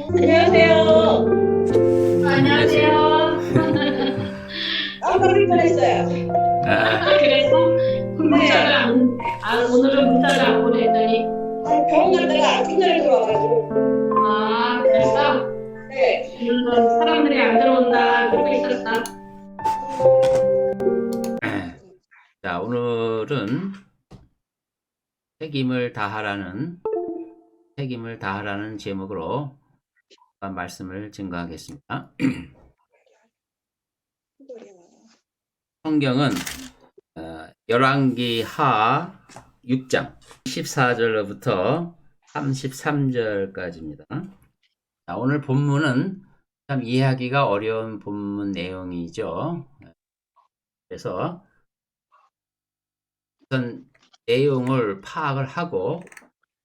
안녕하세요. 안녕하세요. 깜빡 뻔했어요. 그래서 문자를 네. 오늘은 문자를 안 보냈더니, 병원 갔다가 뒷날이 들어와가지고. 그래서 네. 오늘은 사람들이 안 들어온다, 그러고 있었어. 자, 오늘은 책임을 다하라는 제목으로 말씀을 증거하겠습니다. 성경은 열왕기 하 6장 14절로부터 33절까지입니다. 자, 오늘 본문은 참 이해하기가 어려운 본문 내용이죠. 그래서 우선 내용을 파악을 하고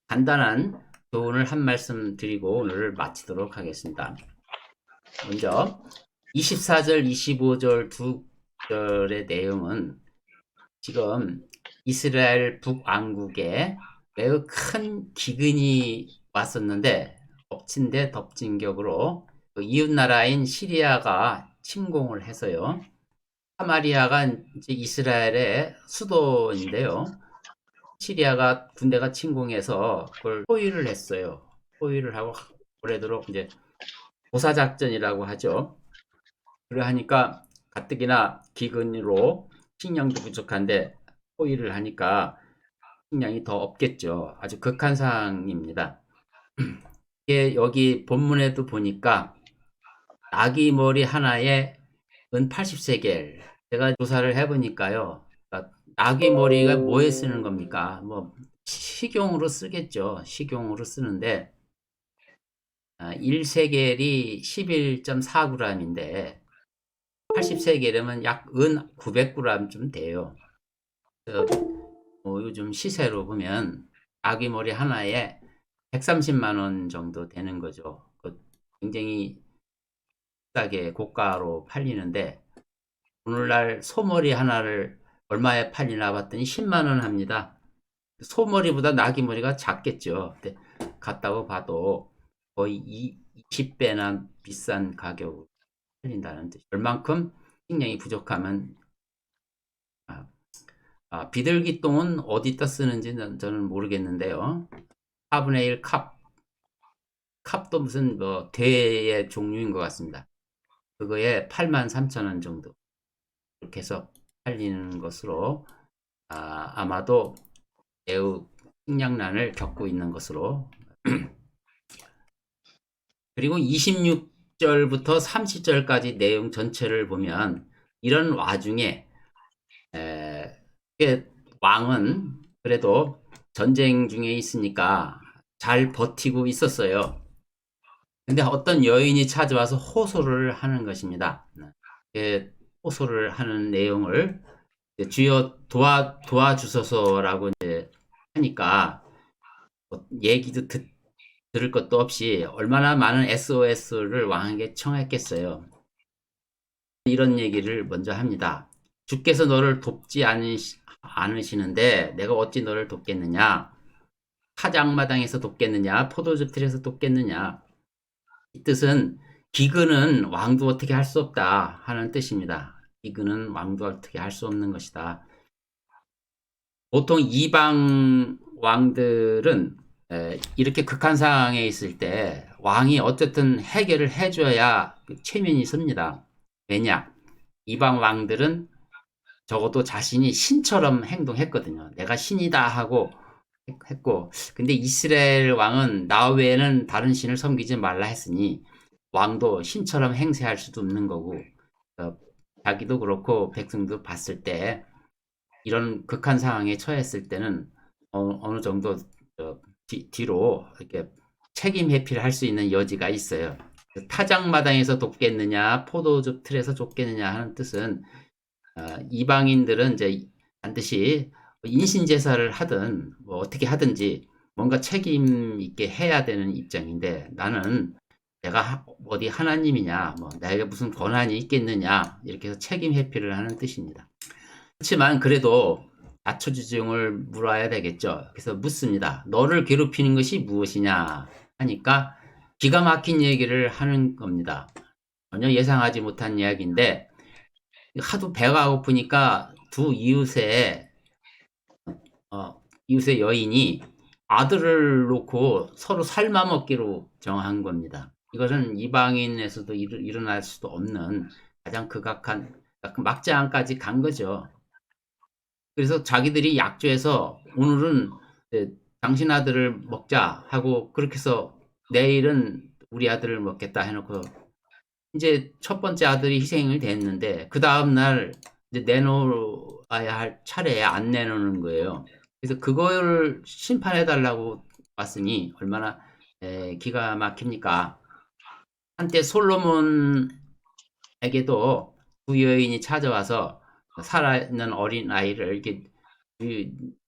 간단한 교훈을 한 말씀 드리고 오늘을 마치도록 하겠습니다. 먼저 24절, 25절 두 절의 내용은 지금 이스라엘 북왕국에 매우 큰 기근이 왔었는데 엎친 데 덮친 격으로 이웃나라인 시리아가 침공을 해서요. 사마리아가 이제 이스라엘의 수도인데요. 시리아가 군대가 침공해서 그걸 포위를 했어요. 포위를 하고 오래도록 이제 보사작전이라고 하죠. 그래 하니까 가뜩이나 기근으로 식량도 부족한데 포위를 하니까 식량이 더 없겠죠. 아주 극한 상황입니다. 이게 여기 본문에도 보니까 나귀 머리 하나에 은 80세겔. 제가 조사를 해보니까요. 그러니까 나귀 머리가 뭐에 쓰는 겁니까? 뭐 식용으로 쓰겠죠. 식용으로 쓰는데 1세겔이 11.4g인데 80세겔이면 약 은 900g쯤 돼요. 요즘 시세로 보면 아기 머리 하나에 130만 원 정도 되는 거죠. 굉장히 비싸게 고가로 팔리는데 오늘날 소머리 하나를 얼마에 팔리나 봤더니 10만 원 합니다. 소머리보다 나귀 머리가 작겠죠. 근데 같다고 봐도 거의 20배나 비싼 가격으로 팔린다는 뜻. 얼만큼 식량이 부족하면 비둘기똥은 어디다 쓰는지는 저는 모르겠는데요. 4분의 1 컵. 컵도 무슨 뭐 대의 종류인 것 같습니다. 그거에 83,000원 정도. 이렇게 해서 팔리는 것으로 아마도 매우 식량난을 겪고 있는 것으로 그리고 26절부터 30절까지 내용 전체를 보면 이런 와중에 왕은 그래도 전쟁 중에 있으니까 잘 버티고 있었어요. 근데 어떤 여인이 찾아와서 호소를 하는 것입니다. 호소를 하는 내용을 주여 도와주소서라고 이제 하니까 얘기도 들을 것도 없이 얼마나 많은 SOS를 왕에게 청했겠어요. 이런 얘기를 먼저 합니다. 주께서 너를 돕지 않으시는데 내가 어찌 너를 돕겠느냐? 타작마당에서 돕겠느냐? 포도즙 틀에서 돕겠느냐? 이 뜻은 기근은 왕도 어떻게 할 수 없다 하는 뜻입니다. 기근은 왕도 어떻게 할 수 없는 것이다. 보통 이방 왕들은 이렇게 극한 상황에 있을 때 왕이 어쨌든 해결을 해줘야 체면이 섭니다. 왜냐? 이방 왕들은 적어도 자신이 신처럼 행동했거든요. 내가 신이다 하고 했고, 근데 이스라엘 왕은 나 외에는 다른 신을 섬기지 말라 했으니 왕도 신처럼 행세할 수도 없는 거고, 자기도 그렇고 백성도 봤을 때 이런 극한 상황에 처했을 때는 어느 정도 뒤로 이렇게 책임 회피를 할 수 있는 여지가 있어요. 타작마당에서 돕겠느냐, 포도즙 틀에서 쫓겠느냐 하는 뜻은 이방인들은 이제 반드시 인신제사를 하든 뭐 어떻게 하든지 뭔가 책임 있게 해야 되는 입장인데 나는 내가 어디 하나님이냐, 뭐 내가 무슨 권한이 있겠느냐 이렇게 해서 책임 회피를 하는 뜻입니다. 그렇지만 그래도 자초지종을 물어야 되겠죠. 그래서 묻습니다. 너를 괴롭히는 것이 무엇이냐 하니까 기가 막힌 얘기를 하는 겁니다. 전혀 예상하지 못한 이야기인데 하도 배가 고프니까 두 이웃의 여인이 아들을 놓고 서로 삶아먹기로 정한 겁니다. 이것은 이방인에서도 일어날 수도 없는 가장 극악한 막장까지 간 거죠. 그래서 자기들이 약조해서 오늘은 당신 아들을 먹자 하고 그렇게 해서 내일은 우리 아들을 먹겠다 해놓고 이제 첫 번째 아들이 희생이 됐는데 그 다음날 이제 내놓아야 할 차례에 안 내놓는 거예요. 그래서 그걸 심판해달라고 왔으니 얼마나 기가 막힙니까? 한때 솔로몬에게도 두 여인이 찾아와서 살아있는 어린 아이를 이렇게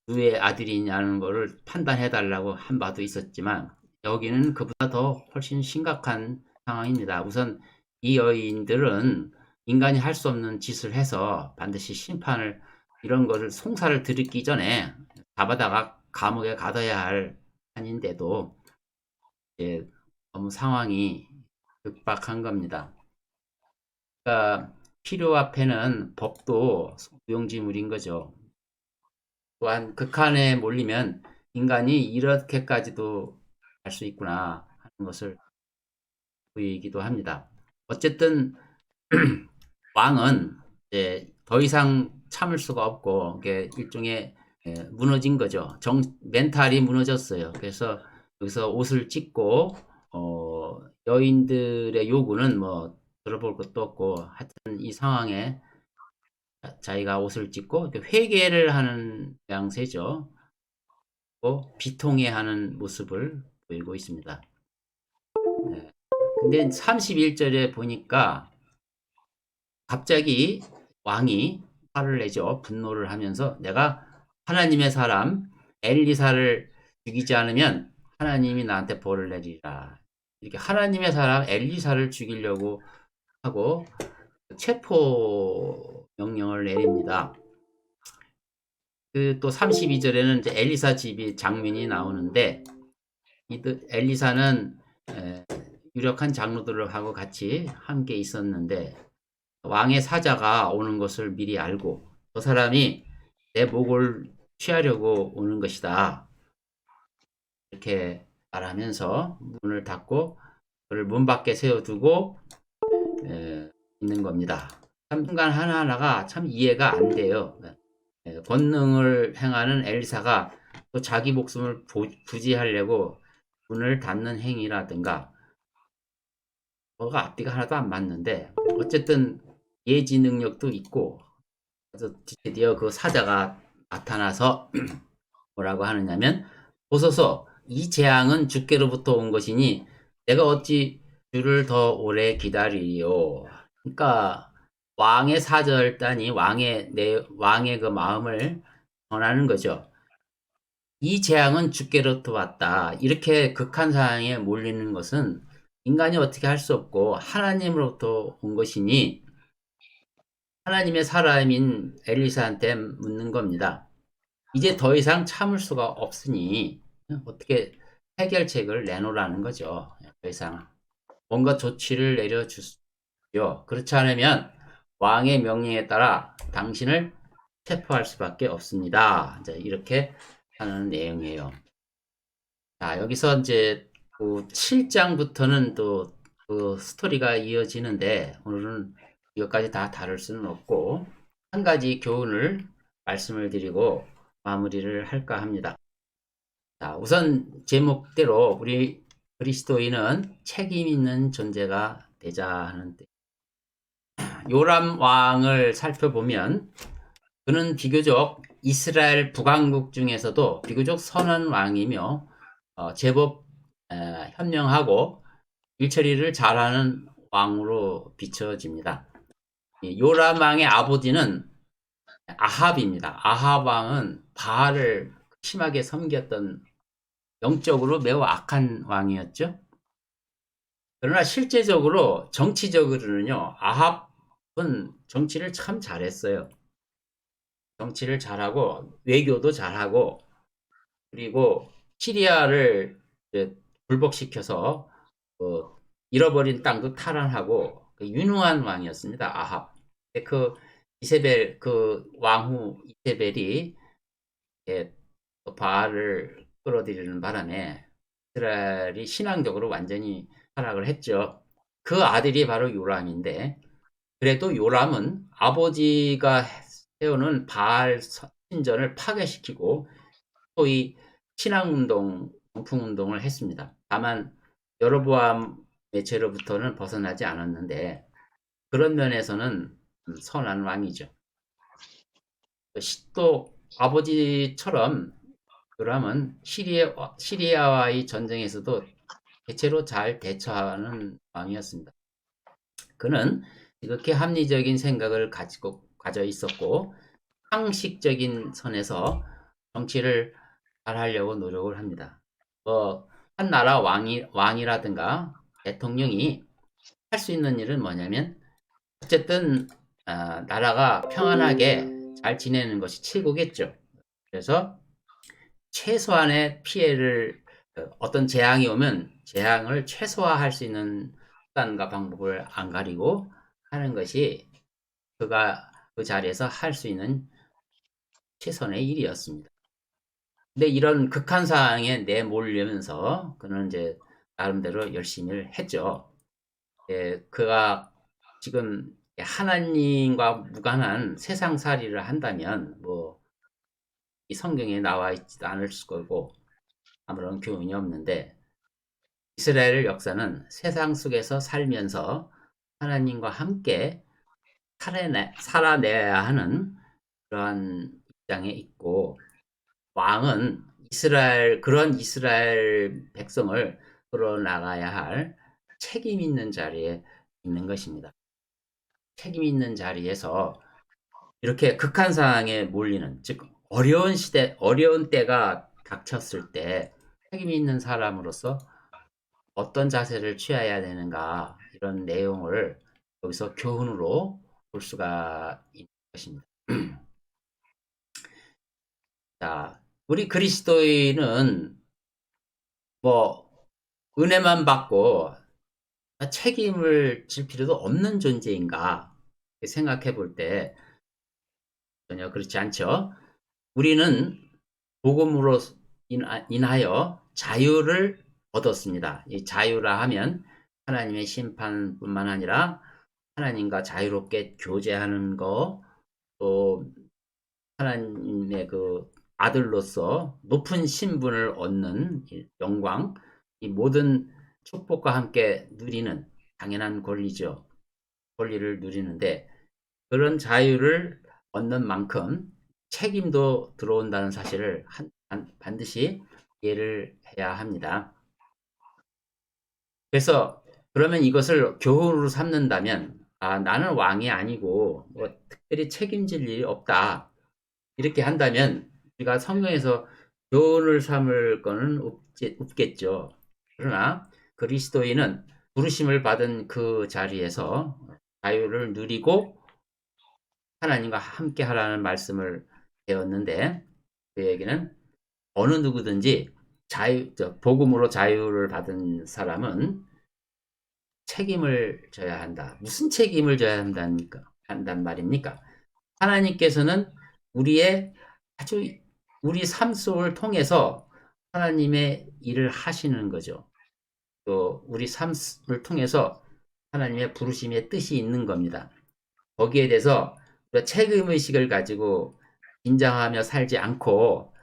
누의 아들이냐는 것을 판단해달라고 한 바도 있었지만 여기는 그보다 더 훨씬 심각한 상황입니다. 우선 이 여인들은 인간이 할 수 없는 짓을 해서 반드시 심판을 이런 거를 송사를 들이기 전에 잡아다가 감옥에 가둬야 할 판인데도 너무 상황이 급박한 겁니다. 그러니까 필요 앞에는 법도 무용지물인 거죠. 또한 극한에 몰리면 인간이 이렇게까지도 할 수 있구나 하는 것을 보이기도 합니다. 어쨌든 왕은 이제 더 이상 참을 수가 없고 이게 일종의 무너진 거죠. 멘탈이 무너졌어요. 그래서 여기서 옷을 찢고 여인들의 요구는 뭐 들어볼 것도 없고 하여튼 이 상황에 자기가 옷을 찢고 회개를 하는 양세죠. 비통해하는 모습을 보이고 있습니다. 근데 31절에 보니까 갑자기 왕이 화를 내죠. 분노를 하면서 내가 하나님의 사람 엘리사를 죽이지 않으면 하나님이 나한테 벌을 내리라. 이렇게 하나님의 사람 엘리사를 죽이려고 하고 체포 명령을 내립니다. 그 또 32절에는 이제 엘리사 집이 장면이 나오는데 엘리사는 유력한 장로들하고 같이 함께 있었는데 왕의 사자가 오는 것을 미리 알고 저 사람이 내 목을 취하려고 오는 것이다. 이렇게 말하면서 문을 닫고 그를 문 밖에 세워두고 있는 겁니다. 참 순간 하나하나가 참 이해가 안 돼요. 권능을 행하는 엘리사가 또 자기 목숨을 부지하려고 문을 닫는 행위라든가 뭐가 앞뒤가 하나도 안 맞는데 어쨌든 예지 능력도 있고 그래서 드디어 그 사자가 나타나서 뭐라고 하느냐면 보소서 이 재앙은 주께로부터 온 것이니 내가 어찌 주를 더 오래 기다리리요. 그러니까 왕의 사절단이 왕의 그 마음을 전하는 거죠. 이 재앙은 주께로부터 왔다. 이렇게 극한 상황에 몰리는 것은 인간이 어떻게 할 수 없고 하나님으로부터 온 것이니 하나님의 사람인 엘리사한테 묻는 겁니다. 이제 더 이상 참을 수가 없으니 어떻게 해결책을 내놓으라는 거죠. 더 이상 뭔가 조치를 내려주십시오. 그렇지 않으면 왕의 명령에 따라 당신을 체포할 수밖에 없습니다. 이제 이렇게 하는 내용이에요. 자, 여기서 이제 그 7장부터는 또 그 스토리가 이어지는데 오늘은 이것까지 다 다룰 수는 없고 한 가지 교훈을 말씀을 드리고 마무리를 할까 합니다. 자, 우선 제목대로 우리 그리스도인은 책임 있는 존재가 되자 하는데 요람 왕을 살펴보면 그는 비교적 이스라엘 북왕국 중에서도 비교적 선한 왕이며 제법 현명하고 일처리를 잘하는 왕으로 비춰집니다. 요람 왕의 아버지는 아합입니다. 아합 왕은 바알을 심하게 섬겼던 영적으로 매우 악한 왕이었죠. 그러나 실제적으로 정치적으로는요, 아합은 정치를 참 잘했어요. 정치를 잘하고 외교도 잘하고 그리고 시리아를 불복시켜서 잃어버린 땅도 탈환하고 유능한 왕이었습니다. 아합. 그 이세벨 그 왕후 이세벨이 바알을 끌어들이는 바람에 이스라엘이 신앙적으로 완전히 타락을 했죠. 그 아들이 바로 요람인데, 그래도 요람은 아버지가 세우는 바알 신전을 파괴시키고 소위 신앙운동, 정풍운동을 했습니다. 다만 여로보암의 죄로부터는 벗어나지 않았는데 그런 면에서는 선한 왕이죠. 또 아버지처럼 요람은 시리아와의 전쟁에서도 대체로 잘 대처하는 왕이었습니다. 그는 이렇게 합리적인 생각을 가져 있었고 상식적인 선에서 정치를 잘 하려고 노력을 합니다. 한 나라 왕이라든가 대통령이 할 수 있는 일은 뭐냐면 어쨌든 나라가 평안하게 잘 지내는 것이 최고겠죠. 그래서 최소한의 피해를 어떤 재앙이 오면 재앙을 최소화할 수 있는 수단과 방법을 안 가리고 하는 것이 그가 그 자리에서 할 수 있는 최선의 일이었습니다. 근데 이런 극한 상황에 내몰려면서 그는 이제 나름대로 열심히 했죠. 그가 지금 하나님과 무관한 세상살이를 한다면 이 성경에 나와 있지도 않을 거고 아무런 교훈이 없는데, 이스라엘 역사는 세상 속에서 살면서 하나님과 함께 살아내야 하는 그러한 입장에 있고, 왕은 그런 이스라엘 백성을 끌어나가야 할 책임 있는 자리에 있는 것입니다. 책임 있는 자리에서 이렇게 극한 상황에 몰리는, 즉 어려운 때가 닥쳤을 때 책임 있는 사람으로서 어떤 자세를 취해야 되는가, 이런 내용을 여기서 교훈으로 볼 수가 있는 것입니다. 자, 우리 그리스도인은 은혜만 받고 책임을 질 필요도 없는 존재인가 생각해 볼 때 전혀 그렇지 않죠. 우리는 복음으로 인하여 자유를 얻었습니다. 이 자유라 하면 하나님의 심판뿐만 아니라 하나님과 자유롭게 교제하는 거, 또 하나님의 그 아들로서 높은 신분을 얻는 영광, 이 모든 축복과 함께 누리는 당연한 권리죠. 권리를 누리는데 그런 자유를 얻는 만큼 책임도 들어온다는 사실을 반드시 이해를 해야 합니다. 그래서 그러면 이것을 교훈으로 삼는다면 나는 왕이 아니고 특별히 책임질 일이 없다, 이렇게 한다면 우리가 성경에서 교훈을 삼을 거는 없겠죠. 그러나 그리스도인은 부르심을 받은 그 자리에서 자유를 누리고 하나님과 함께 하라는 말씀을 배웠는데, 그 얘기는 어느 누구든지 복음으로 자유를 받은 사람은 책임을 져야 한다. 무슨 책임을 져야 한단 말입니까? 하나님께서는 우리 삶 속을 통해서 하나님의 일을 하시는 거죠. 또 우리 삶을 통해서 하나님의 부르심의 뜻이 있는 겁니다. 거기에 대해서 우리가 책임의식을 가지고 긴장하며 살지 않고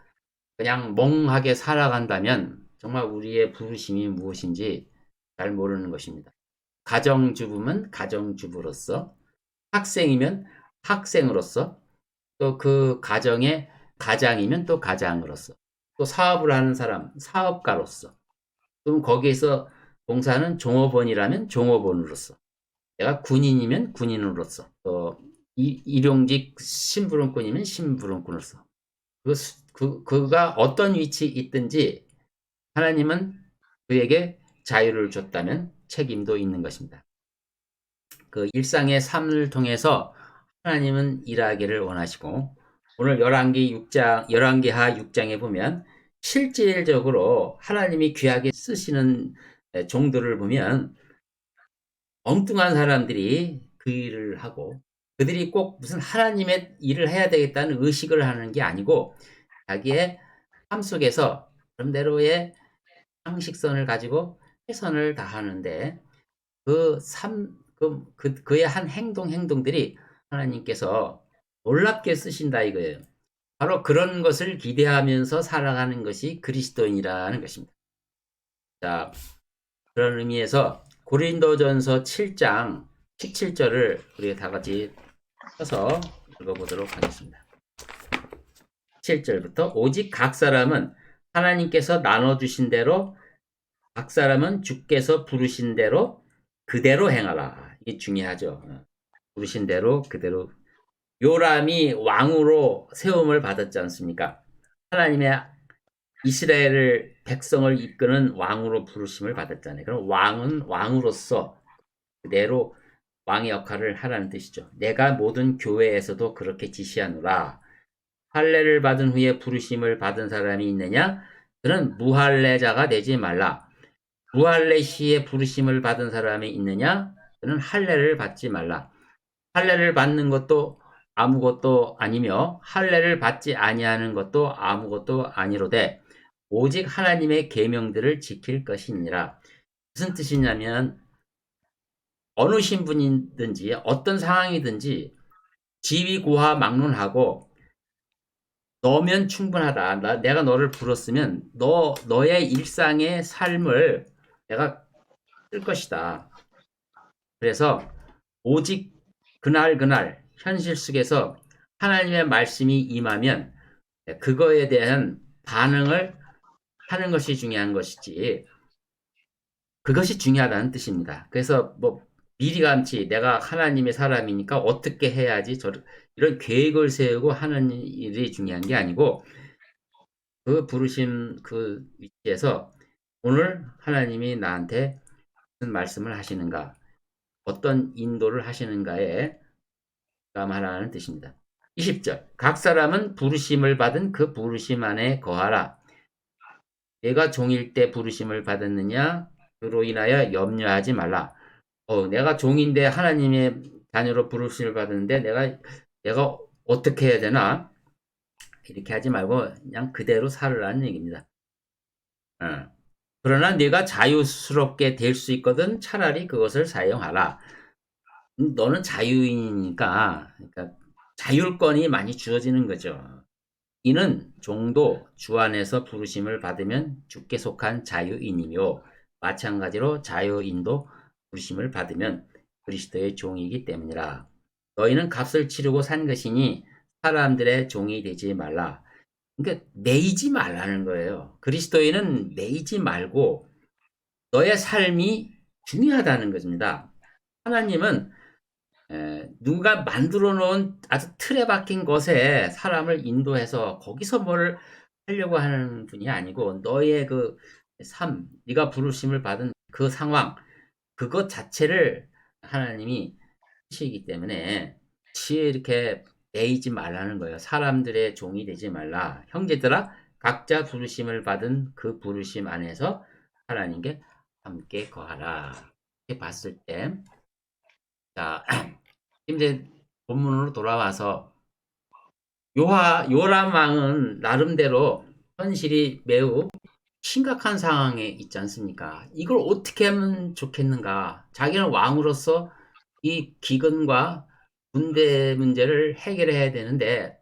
그냥 멍하게 살아간다면 정말 우리의 부르심이 무엇인지 잘 모르는 것입니다. 가정주부면 가정주부로서, 학생이면 학생으로서, 또 그 가정의 가장이면 또 가장으로서, 또 사업을 하는 사람 사업가로서, 또 거기에서 봉사는 종업원이라면 종업원으로서, 내가 군인이면 군인으로서, 또 일용직 심부름꾼이면 심부름꾼으로서, 그가 어떤 위치에 있든지 하나님은 그에게 자유를 줬다면 책임도 있는 것입니다. 그 일상의 삶을 통해서 하나님은 일하기를 원하시고, 오늘 열왕기하 6장에 보면 실질적으로 하나님이 귀하게 쓰시는 종들을 보면 엉뚱한 사람들이 그 일을 하고 그들이 꼭 무슨 하나님의 일을 해야 되겠다는 의식을 하는 게 아니고 자기의 삶 속에서 나름대로의 상식선을 가지고 최선을 다하는데 그의 한 행동들이 하나님께서 놀랍게 쓰신다 이거예요. 바로 그런 것을 기대하면서 살아가는 것이 그리스도인이라는 것입니다. 자, 그런 의미에서 고린도전서 7장 17절을 우리가 다 같이 펴서 읽어보도록 하겠습니다. 7절부터 오직 각 사람은 하나님께서 나눠주신 대로 각 사람은 주께서 부르신 대로 그대로 행하라. 이게 중요하죠. 부르신 대로 그대로. 요람이 왕으로 세움을 받았지 않습니까? 하나님의 이스라엘을 백성을 이끄는 왕으로 부르심을 받았잖아요. 그럼 왕은 왕으로서 그대로 왕의 역할을 하라는 뜻이죠. 내가 모든 교회에서도 그렇게 지시하노라. 할례를 받은 후에 부르심을 받은 사람이 있느냐? 그는 무할례자가 되지 말라. 무할례 시에 부르심을 받은 사람이 있느냐? 그는 할례를 받지 말라. 할례를 받는 것도 아무것도 아니며 할례를 받지 아니하는 것도 아무것도 아니로되 오직 하나님의 계명들을 지킬 것이니라. 무슨 뜻이냐면 어느 신분이든지 어떤 상황이든지 지위고하 막론하고 너면 충분하다. 내가 너를 불렀으면 너의 일상의 삶을 내가 쓸 것이다. 그래서 오직 그날 현실 속에서 하나님의 말씀이 임하면 그거에 대한 반응을 하는 것이 중요한 것이지 그것이 중요하다는 뜻입니다. 그래서 뭐 미리감치 내가 하나님의 사람이니까 어떻게 해야지 이런 계획을 세우고 하는 일이 중요한 게 아니고 그 부르심 그 위치에서 오늘 하나님이 나한테 무슨 말씀을 하시는가 어떤 인도를 하시는가에 감하라는 뜻입니다. 20절 각 사람은 부르심을 받은 그 부르심 안에 거하라. 내가 종일 때 부르심을 받았느냐 그로 인하여 염려하지 말라. 내가 종인데 하나님의 자녀로 부르심을 받았는데 내가 어떻게 해야 되나 이렇게 하지 말고 그냥 그대로 살으라는 얘기입니다. 그러나 네가 자유스럽게 될 수 있거든 차라리 그것을 사용하라. 너는 자유인이니까 그러니까 자율권이 많이 주어지는 거죠. 이는 종도 주 안에서 부르심을 받으면 주께 속한 자유인이며 마찬가지로 자유인도 부르심을 받으면 그리스도의 종이기 때문이라. 너희는 값을 치르고 산 것이니 사람들의 종이 되지 말라. 그러니까 매이지 말라는 거예요. 그리스도인은 매이지 말고 너의 삶이 중요하다는 것입니다. 하나님은 누가 만들어 놓은 아주 틀에 박힌 것에 사람을 인도해서 거기서 뭘 하려고 하는 분이 아니고 너의 그 삶, 네가 부르심을 받은 그 상황, 그것 자체를 하나님이 하시기 때문에 이렇게 매이지 말라는 거예요. 사람들의 종이 되지 말라. 형제들아 각자 부르심을 받은 그 부르심 안에서 하나님께 함께 거하라. 이렇게 봤을 때 자, 이제 본문으로 돌아와서 요람 왕은 나름대로 현실이 매우 심각한 상황에 있지 않습니까? 이걸 어떻게 하면 좋겠는가? 자기는 왕으로서 이 기근과 군대 문제를 해결해야 되는데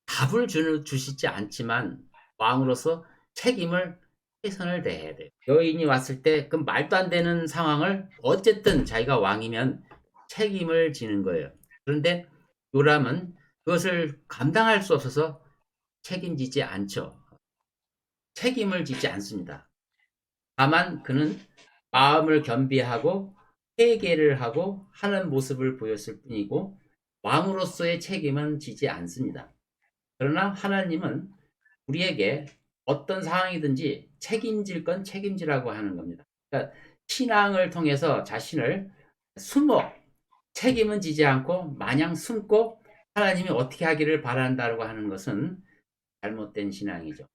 답을 주시지 않지만 왕으로서 책임을 최선을 다해야 돼요. 여인이 왔을 때 그 말도 안 되는 상황을 어쨌든 자기가 왕이면 책임을 지는 거예요. 그런데 요람은 그것을 감당할 수 없어서 책임지지 않죠. 책임을 지지 않습니다. 다만 그는 마음을 겸비하고 회개를 하고 하는 모습을 보였을 뿐이고 왕으로서의 책임은 지지 않습니다. 그러나 하나님은 우리에게 어떤 상황이든지 책임질 건 책임지라고 하는 겁니다. 그러니까 신앙을 통해서 자신을 숨어 책임은 지지 않고 마냥 숨고 하나님이 어떻게 하기를 바란다고 하는 것은 잘못된 신앙이죠.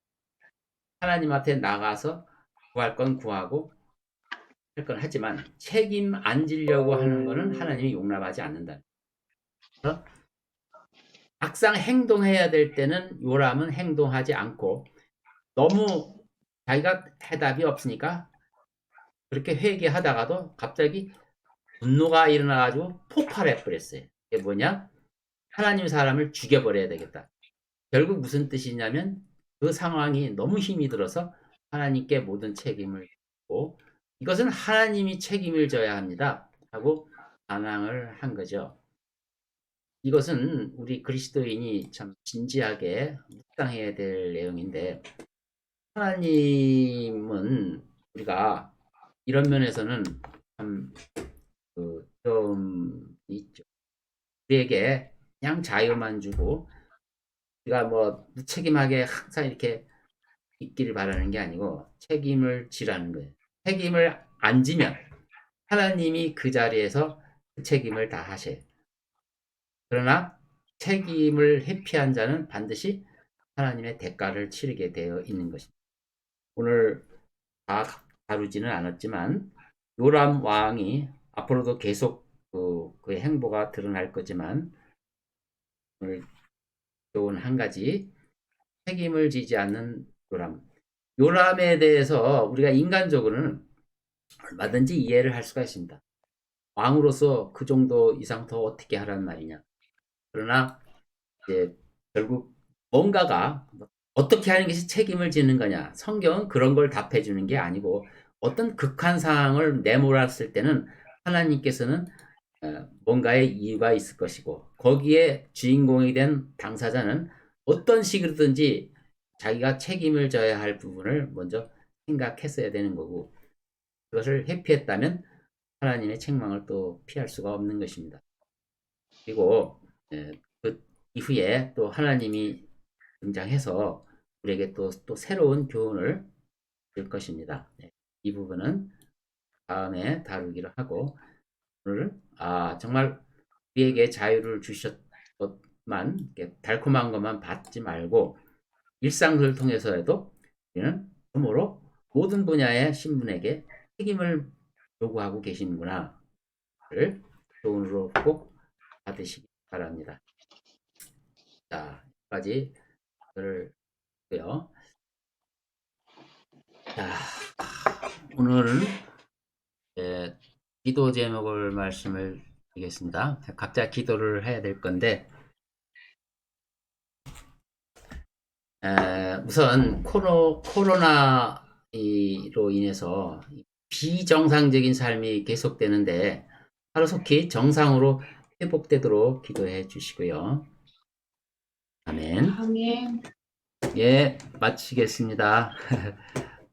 하나님 앞에 나가서 구할 건 구하고 건 하지만 책임 안 지려고 하는 거는 하나님이 용납하지 않는다. 그래서 막상 행동해야 될 때는 요람은 행동하지 않고 너무 자기가 해답이 없으니까 그렇게 회개하다가도 갑자기 분노가 일어나가지고 폭발해 버렸어요. 이게 뭐냐? 하나님 사람을 죽여버려야 되겠다. 결국 무슨 뜻이냐면 그 상황이 너무 힘이 들어서 하나님께 모든 책임을 지고 이것은 하나님이 책임을 져야 합니다. 하고 반항을 한 거죠. 이것은 우리 그리스도인이 참 진지하게 묵상해야 될 내용인데 하나님은 우리가 이런 면에서는 참 좀 있죠. 우리에게 그냥 자유만 주고 우리가 뭐 무책임하게 항상 이렇게 있기를 바라는 게 아니고 책임을 지라는 거예요. 책임을 안 지면 하나님이 그 자리에서 그 책임을 다 하셔요. 그러나 책임을 회피한 자는 반드시 하나님의 대가를 치르게 되어 있는 것입니다. 오늘 다 다루지는 않았지만 요람 왕이 앞으로도 계속 그의 행보가 드러날 거지만 오늘 좋은 한 가지 책임을 지지 않는 요람. 요람에 대해서 우리가 인간적으로는 얼마든지 이해를 할 수가 있습니다. 왕으로서 그 정도 이상 더 어떻게 하란 말이냐. 그러나 이제 결국 뭔가가 어떻게 하는 것이 책임을 지는 거냐. 성경은 그런 걸 답해 주는 게 아니고 어떤 극한 상황을 내몰았을 때는 하나님께서는 뭔가의 이유가 있을 것이고 거기에 주인공이 된 당사자는 어떤 식으로든지 자기가 책임을 져야 할 부분을 먼저 생각했어야 되는 거고 그것을 회피했다면 하나님의 책망을 또 피할 수가 없는 것입니다. 그리고 그 이후에 또 하나님이 등장해서 우리에게 또 새로운 교훈을 줄 것입니다. 이 부분은 다음에 다루기로 하고 오늘은 정말 우리에게 자유를 주셨만 달콤한 것만 받지 말고 일상을 통해서라도 우리는 그러므로 모든 분야의 신분에게 책임을 요구하고 계시는구나를 교훈으로 꼭 받으시기 바랍니다. 자, 여기까지 들을게요. 자, 오늘은 기도 제목을 말씀을 드리겠습니다. 각자 기도를 해야 될 건데 우선 코로나로 인해서 비정상적인 삶이 계속되는데 하루속히 정상으로 회복되도록 기도해 주시고요. 아멘. 아멘. 예, 마치겠습니다.